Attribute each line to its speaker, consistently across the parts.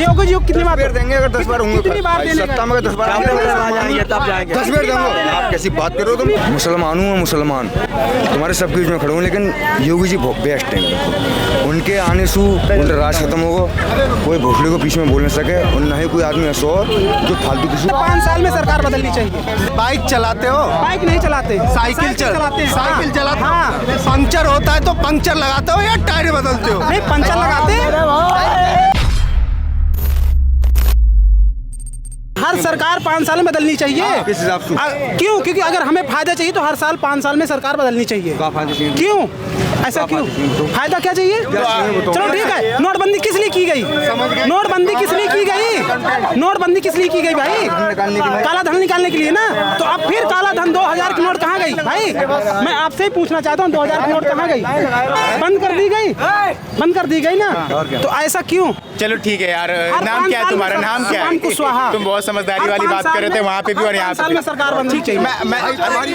Speaker 1: योगी जी को कितनी बार
Speaker 2: देंगे? अगर 10 बार होंगे
Speaker 1: कितनी बार देने
Speaker 2: सत्ता में, 10 बार
Speaker 3: जाएंगे तब जाएंगे।
Speaker 2: 10 बार देंगे। आप कैसी बात करो तुम? मुसलमान हूँ, मुसलमान तुम्हारे सबके बीच में खड़ा हूँ, लेकिन योगी जी बहुत बेस्ट हैं। उनके आने से उनका राज खत्म होगा, कोई भोसले को बीच में बोल नहीं सके, और न ही कोई आदमी ऐसा हो जो फालतू किसी।
Speaker 1: 5 साल में सरकार बदलनी चाहिए।
Speaker 4: बाइक चलाते हो?
Speaker 1: बाइक नहीं चलाते,
Speaker 4: साइकिल
Speaker 1: चलाते हैं।
Speaker 4: साइकिल चलाते हो?
Speaker 1: हाँ।
Speaker 4: पंक्चर होता है तो पंक्चर लगाते हो या टायर बदलते हो?
Speaker 1: नहीं, पंचर लगाते हैं। हर सरकार 5 साल में बदलनी चाहिए।
Speaker 2: किस हिसाब से?
Speaker 1: क्यों? क्योंकि अगर हमें फायदा चाहिए तो हर साल 5 साल में सरकार बदलनी चाहिए। क्यों ऐसा? क्यों? फायदा क्या चाहिए? चलो ठीक है, नोटबंदी किस लिए की गई? नोटबंदी किस लिए की गई? नोटबंदी किस लिए की गई भाई? काला धन निकालने के लिए ना। तो अब फिर काला धन 2000 की नोट कहाँ गई भाई? मैं आपसे ही पूछना चाहता हूँ, 2000 की नोट कहाँ गई? बंद कर दी गई, बंद कर दी गई ना। तो ऐसा क्यों?
Speaker 5: चलो ठीक है यार, नाम क्या है तुम्हारा? नाम क्या है? तुम बहुत समझदारी वाली बात कर रहे थे वहाँ पे भी और यहाँ
Speaker 1: साल में सरकार बननी चाहिए।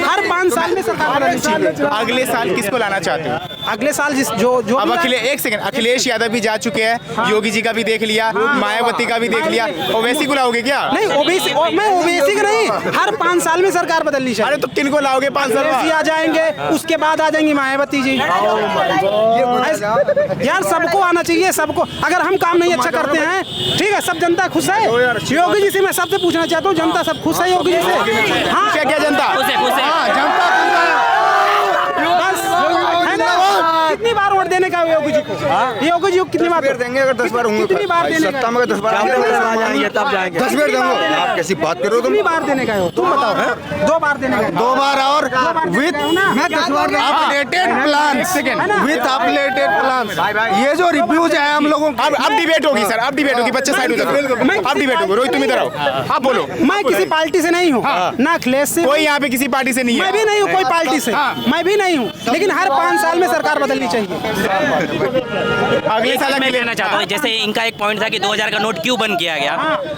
Speaker 1: हर 5 साल में सरकार बननी चाहिए।
Speaker 5: अगले साल किसको लाना चाहते हो?
Speaker 1: अगले साल जो
Speaker 5: अब एक सेकंड, अखिलेश यादव भी जा चुके हैं, योगी जी का भी देख लिया, मायावती का भी देख लिया, ओवैसी को लाओगे क्या?
Speaker 1: नहीं, ओबीसी मैं ओबीसी का नहीं, हर 5 साल में सरकार बदलनी चाहिए।
Speaker 5: अरे तो किन को लाओगे 5 साल
Speaker 1: ओबीसी आ जाएंगे, उसके बाद आ जाएंगी मायावती जी। यार सबको आना चाहिए, सबको। अगर हम काम नहीं अच्छा करते हैं, ठीक है, सब जनता खुश है। योगी जी से मैं सबसे पूछना चाहता हूँ, जनता सब खुश है योगी जी से? हाँ,
Speaker 5: क्या जनता?
Speaker 1: कितनी बार वोट देने का योगी जी को? योगी जी को कितनी बार
Speaker 2: देंगे? अगर 10 बार होंगे
Speaker 1: कितनी बार देने
Speaker 2: सत्ता में, 10 बार
Speaker 3: जाएंगे तब जाएंगे।
Speaker 2: 10 बार देंगे। आप कैसी बात करो तुम?
Speaker 1: कितनी बार देने का है? तुम बताओ। 2 बार देने का है।
Speaker 4: 2 बार और with updated plan, with updated plan. ये जो रिव्यूज है हम लोगों,
Speaker 5: अब डिबेट होगी सर, अब डिबेट होगी। बच्चे साइड हो जाओ, अब डिबेट होगी। रोहित तुम इधर आओ, आप बोलो।
Speaker 1: मैं किसी पार्टी से नहीं हूँ, ना अखिलेश से,
Speaker 5: कोई यहाँ पे किसी पार्टी से नहीं है।
Speaker 1: मैं भी नहीं हूँ कोई पार्टी से, मैं भी नहीं हूँ, लेकिन हर 5 साल में सरकार बदलनी चाहिए।
Speaker 5: अगले साल
Speaker 6: मैं लेना चाहता हूँ, जैसे इनका एक पॉइंट था कि 2000 का नोट क्यों बंद किया गया।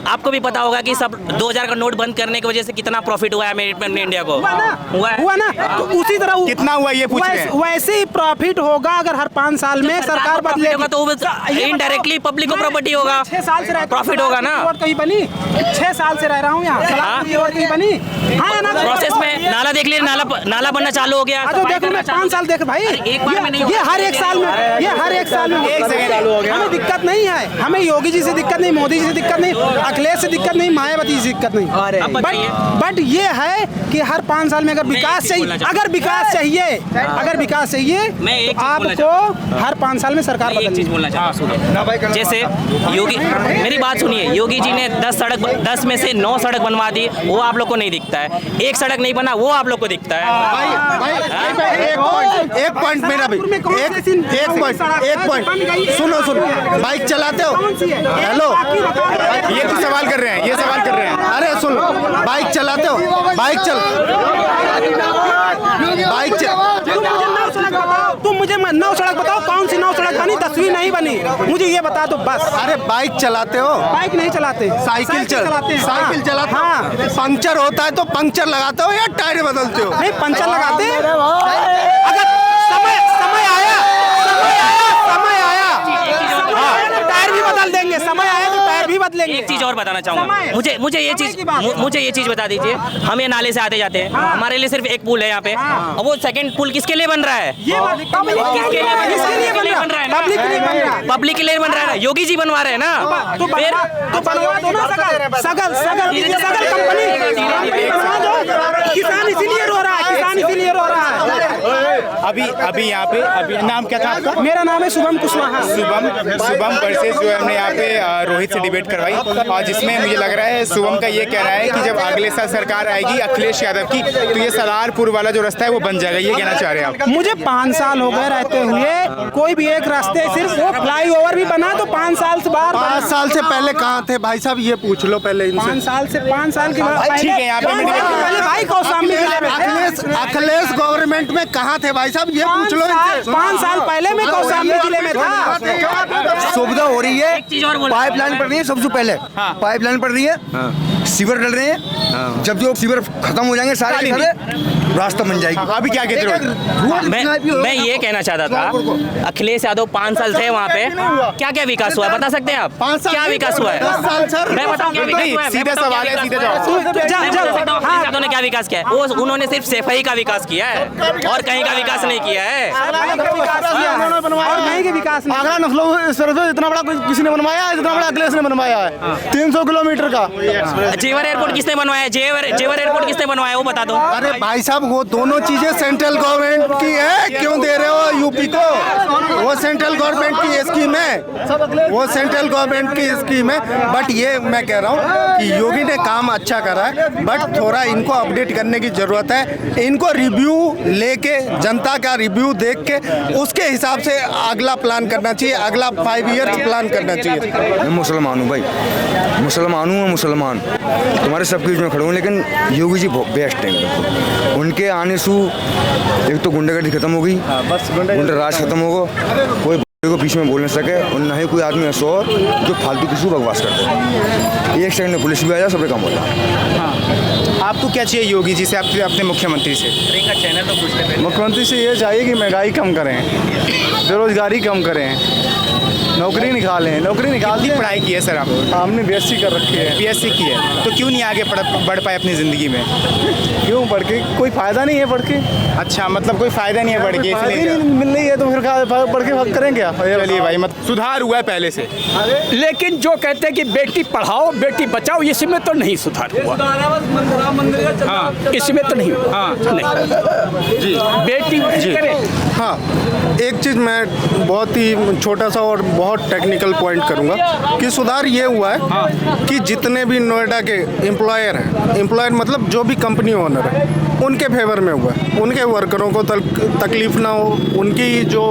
Speaker 6: आपको भी पता होगा कि सब 2000 का नोट बंद करने की वजह से कितना प्रॉफिट हुआ है इंडिया को।
Speaker 1: हुआ ना। तो उसी तरह
Speaker 5: कितना हुआ ये पूछ रहे हैं।
Speaker 1: वैसे ही प्रॉफिट होगा अगर हर 5 साल में सरकार बदलेगा
Speaker 6: तो इनडायरेक्टली पब्लिक को प्रॉपर्टी होगा,
Speaker 1: 6 साल से
Speaker 6: प्रॉफिट होगा ना।
Speaker 1: कहीं बनी, 6 साल से रह रहा हूँ यहाँ, कहीं बनी। हाँ ना,
Speaker 6: प्रोसेस में नाला देख लीजिए, नाला बनना चालू हो गया।
Speaker 1: देखो मैं 5 साल देख भाई,
Speaker 6: एक बार में नहीं,
Speaker 1: ये हर एक साल में, ये हर एक साल में हमें दिक्कत नहीं है। हमें योगी जी से दिक्कत नहीं, मोदी जी से दिक्कत नहीं, अखिलेश से दिक्कत नहीं, मायावती से दिक्कत नहीं। बट ये है कि हर 5 साल में अगर विकास चाहिए, अगर विकास चाहिए तो आपको हर 5 साल में सरकार
Speaker 6: एक चीज बोलना चाहता हूँ। जैसे योगी, मेरी बात सुनिए, योगी जी ने 10 में से 9 सड़क बनवा दी, वो आप लोग को नहीं दिखता है। एक सड़क नहीं बना, वो आप लोग को दिखता है।
Speaker 4: एक पॉइंट मेरा भी, एक पॉइंट सुनो। बाइक चलाते हो? हेलो,
Speaker 5: ये तो सवाल कर रहे हैं, ये सवाल कर रहे हैं।
Speaker 4: अरे सुन, बाइक चलाते हो?
Speaker 1: तुम मुझे 9 सड़क बताओ, कौन सी 9 सड़क बनी? 10वीं नहीं बनी, मुझे ये बता दो बस।
Speaker 4: अरे बाइक चलाते हो?
Speaker 1: बाइक नहीं चलाते,
Speaker 4: साइकिल चलाते हैं। साइकिल चलाते हो?
Speaker 1: हाँ।
Speaker 4: पंक्चर होता है तो पंक्चर लगाते हो या टायर बदलते हो?
Speaker 1: नहीं, पंचर लगाते। अगर समय आया टायर भी बदल देंगे, समय आया तो टायर भी बदलेंगे।
Speaker 6: एक चीज और बताना चाहूंगा, मुझे ये चीज बता दीजिए। हम ये नाले से आते जाते हैं, हमारे लिए सिर्फ एक पुल है यहाँ पे, और वो सेकंड पुल किसके लिए बन रहा है? पब्लिक के लिए बन रहा है, योगी जी बनवा रहे हैं ना।
Speaker 1: तो बनवा दो ना, सगल कंपनी बनवा दो। किसान इसीलिए रो रहा है,
Speaker 5: अभी यहाँ पे, अभी नाम क्या था आपका?
Speaker 1: मेरा नाम है शुभम कुशवाहा।
Speaker 5: शुभम वर्सेस जो हमने यहाँ पे रोहित से डिबेट करवाई, और जिसमें मुझे लग रहा है शुभम का ये कहना है कि जब अगले साल सरकार आएगी अखिलेश यादव की, तो ये सलारपुर वाला जो रास्ता है वो बन जाएगा, ये कहना चाह रहे हैं आप?
Speaker 1: मुझे 5 साल हो गए रहते हुए, कोई भी एक रास्ते, सिर्फ वो फ्लाईओवर भी बना तो 5 साल से बाहर।
Speaker 4: 5 साल से पहले कहाँ थे भाई साहब? ये पूछ लो पहले इनसे।
Speaker 1: 5 साल के बाद
Speaker 5: ठीक है, यहाँ पे
Speaker 1: पहले भाई कौशाम्बी जिले में
Speaker 4: अखिलेश गवर्नमेंट में कहाँ थे भाई साहब? ये पूछ लो इनसे।
Speaker 1: 5 साल पहले मैं कौशाम्बी जिले में था।
Speaker 2: सुविधा हो रही है, पाइपलाइन पड़ रही है, सबसे पहले पाइपलाइन पड़ रही है, सीवर डल रहे हैं। जब जो सीवर खत्म हो जाएंगे सारे रास्ता बन जाएगी।
Speaker 5: अभी क्या कहते हो?
Speaker 6: मैं ये कहना चाहता था, अखिलेश यादव 5 साल थे वहाँ पे, क्या क्या विकास हुआ है बता सकते हैं आप?
Speaker 4: 5 साल
Speaker 6: क्या विकास हुआ है?
Speaker 4: 10 साल सर,
Speaker 6: मैं बताऊं क्या विकास हुआ है?
Speaker 5: सीधा सवाल है, सीधा जवाब।
Speaker 6: अखिलेश यादव ने क्या विकास किया है? वो उन्होंने सिर्फ सफाई का विकास किया है और कहीं का विकास नहीं किया है।
Speaker 1: और कहीं के विकास नहीं।
Speaker 4: आगरा नखलऊ सर्वे इतना बड़ा किसी ने बनवाया है, इतना बड़ा अखिलेश ने बनवाया है 300 किलोमीटर का।
Speaker 6: जेवर एयरपोर्ट किसने बनवाया है? जेवर एयरपोर्ट किसने बनवाया है वो बता दो।
Speaker 4: अरे भाई साहब, वो दोनों चीजें सेंट्रल गवर्नमेंट की है, क्यों दे रहे हो यूपी को? वो सेंट्रल गवर्नमेंट की स्कीम है, वो सेंट्रल गवर्नमेंट की स्कीम है। बट ये मैं कह रहा हूँ कि योगी ने काम अच्छा करा है, बट थोड़ा इनको अपडेट करने की जरूरत है। इनको रिव्यू लेके, जनता का रिव्यू देख के उसके हिसाब से अगला प्लान करना चाहिए, अगला 5 ईयर प्लान करना चाहिए।
Speaker 2: मैं मुसलमान हूँ भाई, मुसलमान हूँ, मैं मुसलमान तुम्हारे सबके बीच में खड़ा हूँ, लेकिन योगी जी बहुत बेस्ट हैं। उनके आने से एक तो गुंडागर्दी खत्म हो गई, गुंडा राज खत्म होगा, कोई को बीच में बोल नहीं सके, और ना ही कोई आदमी ऐसा हो जो फालतू किसी को बकवास करता है। एक सेकंड में पुलिस भी आ जाए, सबके काम हो जाए।
Speaker 5: आपको क्या चाहिए योगी जी से, अपने मुख्यमंत्री से?
Speaker 4: मुख्यमंत्री से ये चाहिए कि महंगाई कम करें, बेरोजगारी कम करें, नौकरी निकालें। नौकरी निकाल दी।
Speaker 5: पढ़ाई की है सर आप?
Speaker 4: हमने बीएससी कर रखी है।
Speaker 5: बीएससी की है, तो क्यों नहीं आगे बढ़ पाए अपनी ज़िंदगी में?
Speaker 4: क्यों बढ़ के? कोई फायदा नहीं है बढ़ के।
Speaker 5: अच्छा, मतलब कोई फायदा नहीं है बढ़ के,
Speaker 4: फायदा ही
Speaker 5: इसलिए
Speaker 4: नहीं मिल रही है तो फिर बढ़ के हक करें क्या?
Speaker 5: चलिए भाई, मत सुधार हुआ है पहले से।
Speaker 7: लेकिन जो कहते हैं कि बेटी पढ़ाओ बेटी बचाओ, इसमें तो नहीं सुधार हुआ। इसमें तो नहीं हुआ। नहीं। बेटी करे।
Speaker 4: हाँ, एक चीज़ मैं बहुत ही छोटा सा और बहुत टेक्निकल पॉइंट करूंगा कि सुधार ये हुआ है कि जितने भी नोएडा के एम्प्लॉयर हैं, एम्प्लॉयर मतलब जो भी कंपनी ओनर है, उनके फेवर में हुआ है। उनके वर्करों को तकलीफ ना हो, उनकी जो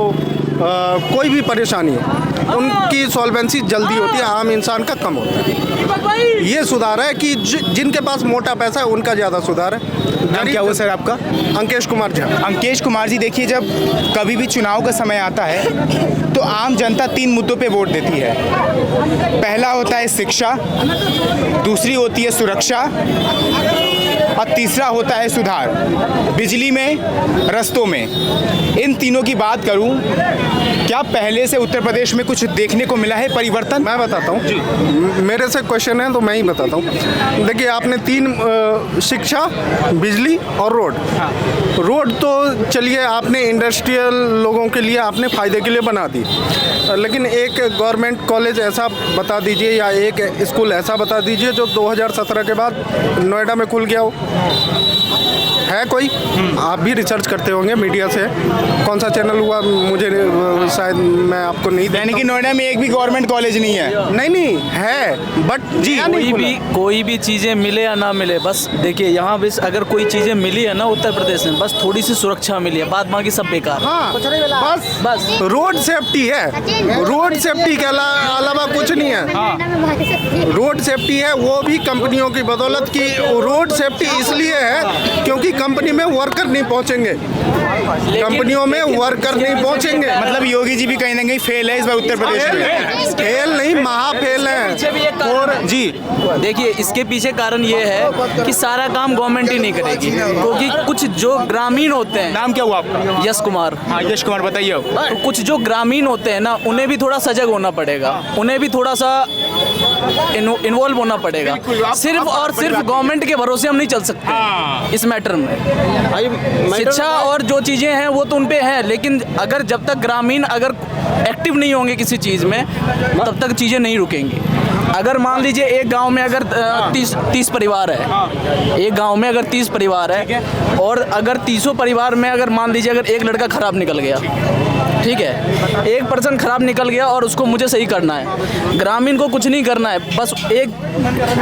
Speaker 4: कोई भी परेशानी है उनकी सॉल्वेंसी जल्दी होती है, आम इंसान का कम होता है। ये सुधार है कि जिनके पास मोटा पैसा है उनका ज़्यादा सुधार है।
Speaker 5: नाम क्या हुआ सर आपका?
Speaker 4: अंकेश कुमार झा।
Speaker 5: अंकेश कुमार जी, देखिए जब कभी भी चुनाव का समय आता है तो आम जनता 3 मुद्दों पे वोट देती है। पहला होता है शिक्षा, दूसरी होती है सुरक्षा और तीसरा होता है सुधार। बिजली में, रस्तों में, इन तीनों की बात करूं, क्या पहले से उत्तर प्रदेश में कुछ देखने को मिला है परिवर्तन?
Speaker 4: मैं बताता हूँ, मेरे से क्वेश्चन है तो मैं ही बताता हूँ। देखिए, आपने 3 शिक्षा, बिजली और रोड। रोड तो चलिए आपने इंडस्ट्रियल लोगों के लिए आपने फ़ायदे के लिए बना दी, लेकिन एक गवर्नमेंट कॉलेज ऐसा बता दीजिए या एक स्कूल ऐसा बता दीजिए जो 2017 के बाद नोएडा में खुल गया हो। है कोई? आप भी रिसर्च करते होंगे मीडिया से, कौन सा चैनल हुआ मुझे शायद मैं आपको नहीं
Speaker 5: यानी कि नोएडा में एक भी गवर्नमेंट कॉलेज नहीं है?
Speaker 4: नहीं है, बट जी
Speaker 8: कोई भी चीज़ें मिले या ना मिले, बस देखिए यहाँ बस अगर कोई चीज़ें मिली है ना उत्तर प्रदेश में, बस थोड़ी सी सुरक्षा मिली है, बाद बाकी सब बेकार।
Speaker 4: हाँ, बस रोड सेफ्टी है, रोड सेफ्टी के अलावा कुछ नहीं है। रोड सेफ्टी है वो भी कंपनियों की बदौलत की। रोड सेफ्टी इसलिए है क्योंकि कंपनी में वर्कर नहीं पहुंचेंगे, कंपनियों में वर्कर नहीं पहुंचेंगे।
Speaker 5: मतलब योगी जी भी कहीं ना कहीं फेल है इस बार उत्तर प्रदेश में?
Speaker 4: फेल नहीं, महा फेल है।
Speaker 8: और जी देखिए, इसके पीछे कारण ये है कि सारा काम गवर्नमेंट ही नहीं करेगी, क्योंकि कुछ जो ग्रामीण होते हैं।
Speaker 5: नाम क्या हुआ आपका?
Speaker 8: यश कुमार।
Speaker 5: हाँ, यश कुमार, बताइए।
Speaker 8: तो कुछ जो ग्रामीण होते हैं ना, उन्हें भी थोड़ा सजग होना पड़ेगा, उन्हें भी थोड़ा सा इन्वॉल्व होना पड़ेगा। सिर्फ और सिर्फ गवर्नमेंट के भरोसे हम नहीं चल सकते इस मैटर में। शिक्षा और जो चीज़ें हैं वो तो उन पे है, लेकिन अगर जब तक ग्रामीण अगर एक्टिव नहीं होंगे किसी चीज़ में, तब तक चीज़ें नहीं रुकेंगी। अगर मान लीजिए एक गांव में अगर 30 परिवार है, एक गांव में अगर 30 परिवार है, और अगर 30 परिवार में अगर मान लीजिए अगर एक लड़का खराब निकल गया, ठीक है, एक पर्सन खराब निकल गया और उसको मुझे सही करना है। ग्रामीण को कुछ नहीं करना है, बस एक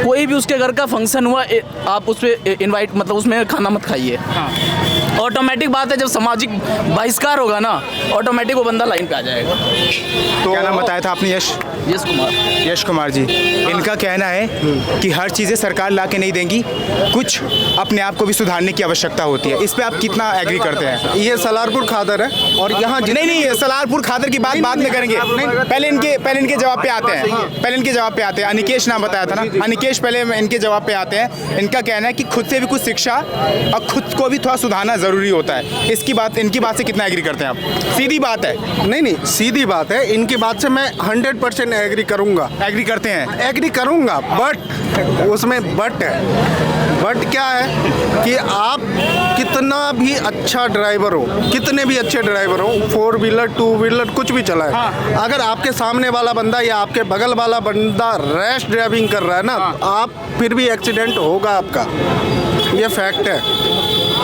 Speaker 8: कोई भी उसके घर का फंक्शन हुआ, आप उस पर इन्वाइट मतलब उसमें खाना मत खाइए, ऑटोमेटिक बात है, जब सामाजिक बहिष्कार होगा ना ऑटोमेटिक वो बंदा लाइन पे आ जाएगा।
Speaker 5: तो क्या नाम बताया था आपने?
Speaker 8: यश कुमार।
Speaker 5: यश कुमार जी, इनका कहना है कि हर चीज़ें सरकार ला के नहीं देंगी, कुछ अपने आप को भी सुधारने की आवश्यकता होती है। इस पे आप कितना एग्री करते हैं?
Speaker 4: ये सलारपुर खादर है और यहाँ
Speaker 5: नहीं, सलारपुर खादर की बात बाद में करेंगे। पहले इनके जवाब पे आते हैं। अनिकेश नाम बताया था ना, अनिकेश पहले इनके जवाब पे आते हैं। इनका कहना है कि खुद से भी कुछ शिक्षा और खुद को भी थोड़ा सुधारना जरूरी होता है। इनकी बात से कितना एग्री करते हैं आप? सीधी बात है।
Speaker 4: नहीं, सीधी बात है। इनकी बात से मैं 100% एग्री करूंगा।
Speaker 5: एग्री करते हैं?
Speaker 4: एग्री करूंगा, बट उसमें बट है। बट क्या है कि आप कितना भी अच्छा ड्राइवर हो, कितने भी अच्छे ड्राइवर हो, 4 व्हीलर 2 व्हीलर कुछ भी चलाए, अगर आपके सामने वाला बंदा या आपके बगल वाला बंदा रैश ड्राइविंग कर रहा है ना, आप फिर भी एक्सीडेंट होगा आपका, ये फैक्ट है।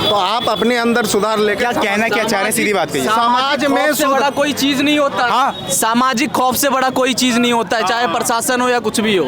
Speaker 4: तो आप अपने अंदर सुधार लेकर
Speaker 5: क्या कहना क्या चाह रहे हैं? सीधी बात कहिए।
Speaker 4: समाज में
Speaker 8: से बड़ा कोई चीज नहीं होता। सामाजिक खौफ से बड़ा कोई चीज नहीं होता है, चाहे प्रशासन हो या कुछ भी हो।